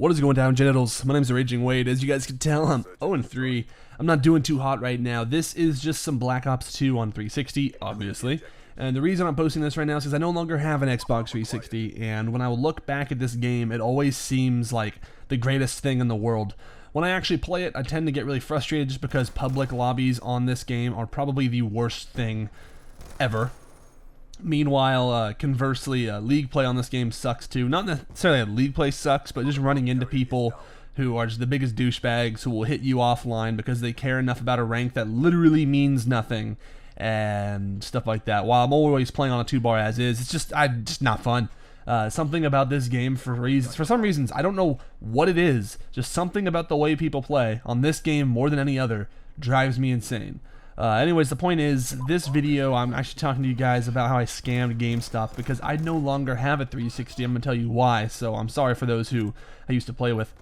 What is going down, genitals? My name is TheRagingWade. As you guys can tell, I'm 0-3. I'm not doing too hot right now. This is just some Black Ops 2 on 360, obviously. And the reason I'm posting this right now is because I no longer have an Xbox 360, and when I look back at this game, it always seems like the greatest thing in the world. When I actually play it, I tend to get really frustrated just because public lobbies on this game are probably the worst thing ever. Meanwhile, conversely, league play on this game sucks too. Not necessarily that league play sucks, but just running into people who are just the biggest douchebags who will hit you offline because they care enough about a rank that literally means nothing and stuff like that. While I'm always playing on a 2-bar as is, it's just not fun. Something about this game for some reasons, I don't know what it is, just something about the way people play on this game more than any other drives me insane. Anyways, the point is, this video, I'm actually talking to you guys about how I scammed GameStop because I no longer have a 360. I'm going to tell you why, so I'm sorry for those who I used to play with.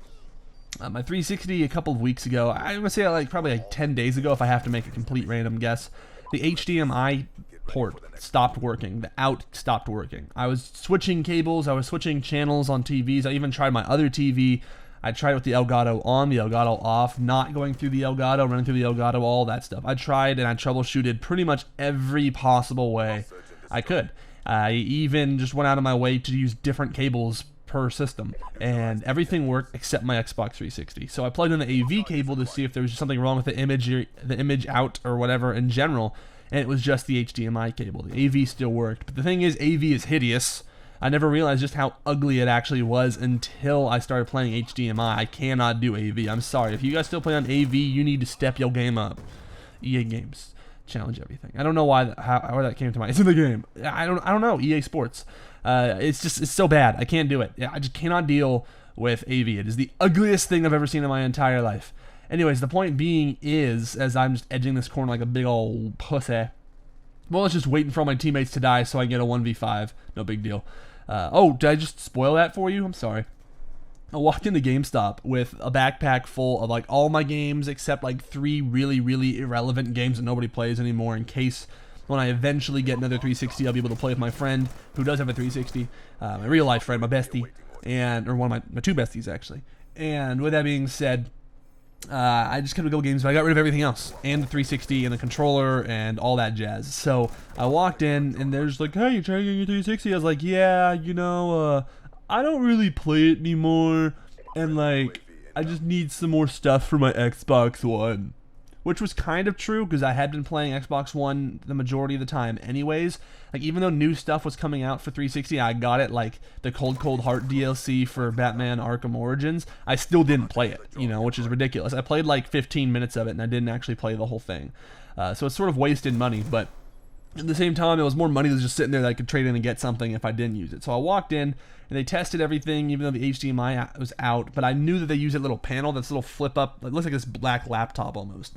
My 360 a couple of weeks ago, I'm going to say probably like 10 days ago if I have to make a complete random guess, the HDMI port stopped working. The out stopped working. I was switching cables, I was switching channels on TVs, I even tried my other TV. I tried with the Elgato on, the Elgato off, not going through the Elgato, running through the Elgato, all that stuff. I tried and I troubleshooted pretty much every possible way I could. I even just went out of my way to use different cables per system, and everything worked except my Xbox 360. So I plugged in the AV cable to see if there was something wrong with the image out or whatever in general, and it was just the HDMI cable. The AV still worked, but the thing is, AV is hideous. I never realized just how ugly it actually was until I started playing HDMI. I cannot do AV. I'm sorry. If you guys still play on AV, you need to step your game up. EA Games. Challenge everything. I don't know why how that came to mind. It's in the game. I don't know. EA Sports. It's so bad. I can't do it. I just cannot deal with AV. It is the ugliest thing I've ever seen in my entire life. Anyways, the point being is, as I'm just edging this corner like a big old pussy, well, it's just waiting for all my teammates to die so I get a 1v5. No big deal. Oh, did I just spoil that for you? I'm sorry. I walked into GameStop with a backpack full of like all my games except like 3 really, really irrelevant games that nobody plays anymore, in case when I eventually get another 360, I'll be able to play with my friend who does have a 360, my real life friend, my bestie, or one of my 2 besties actually. And with that being said, I just kept a couple games, but I got rid of everything else, and the 360 and the controller and all that jazz. So I walked in and there's like, hey, you trying to get your 360? I was like, yeah, you know, I don't really play it anymore, and like, I just need some more stuff for my Xbox One. Which was kind of true, because I had been playing Xbox One the majority of the time anyways. Like, even though new stuff was coming out for 360, I got it, like the Cold Heart DLC for Batman Arkham Origins. I still didn't play it, you know, which is ridiculous. I played like 15 minutes of it, and I didn't actually play the whole thing. So it's sort of wasted money, but at the same time, it was more money than just sitting there that I could trade in and get something if I didn't use it. So I walked in, and they tested everything, even though the HDMI was out, but I knew that they use that little panel, that's little flip up, it looks like this black laptop almost.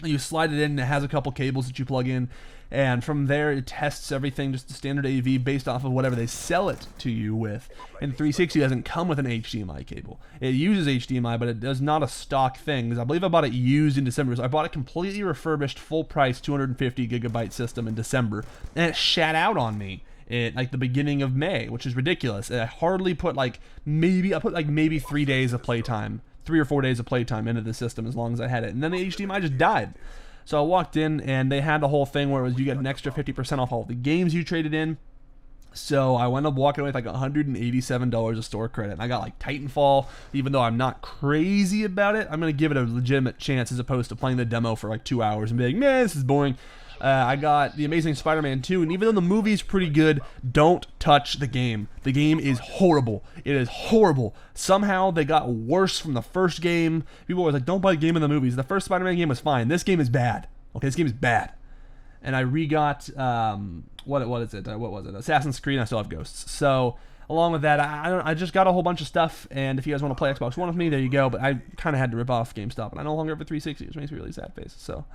You slide it in, and it has a couple cables that you plug in, and from there it tests everything, just the standard AV based off of whatever they sell it to you with. And 360 doesn't come with an HDMI cable. It uses HDMI, but it does not a stock thing, because I believe I bought it used in December. So I bought a completely refurbished, full price 250 gigabyte system in December, and it shat out on me at like the beginning of May, which is ridiculous. I hardly put maybe 3 days of playtime, 3 or 4 days of playtime into the system as long as I had it, and then the HDMI just died. So I walked in, and they had the whole thing where it was you get an extra 50% off all the games you traded in. So I wound up walking away with like $187 of store credit, and I got like Titanfall. Even though I'm not crazy about it, I'm gonna give it a legitimate chance as opposed to playing the demo for like 2 hours and be like, man, this is boring. I got The Amazing Spider-Man 2, and even though the movie's pretty good, don't touch the game. The game is horrible. It is horrible. Somehow they got worse from the first game. People were like, don't buy the game in the movies. The first Spider-Man game was fine. This game is bad. Okay, this game is bad. And I re-got, what was it? Assassin's Creed, and I still have Ghosts. So along with that, I just got a whole bunch of stuff, and if you guys want to play Xbox One with me, there you go. But I kind of had to rip off GameStop, and I no longer have a 360, which makes me really sad face. So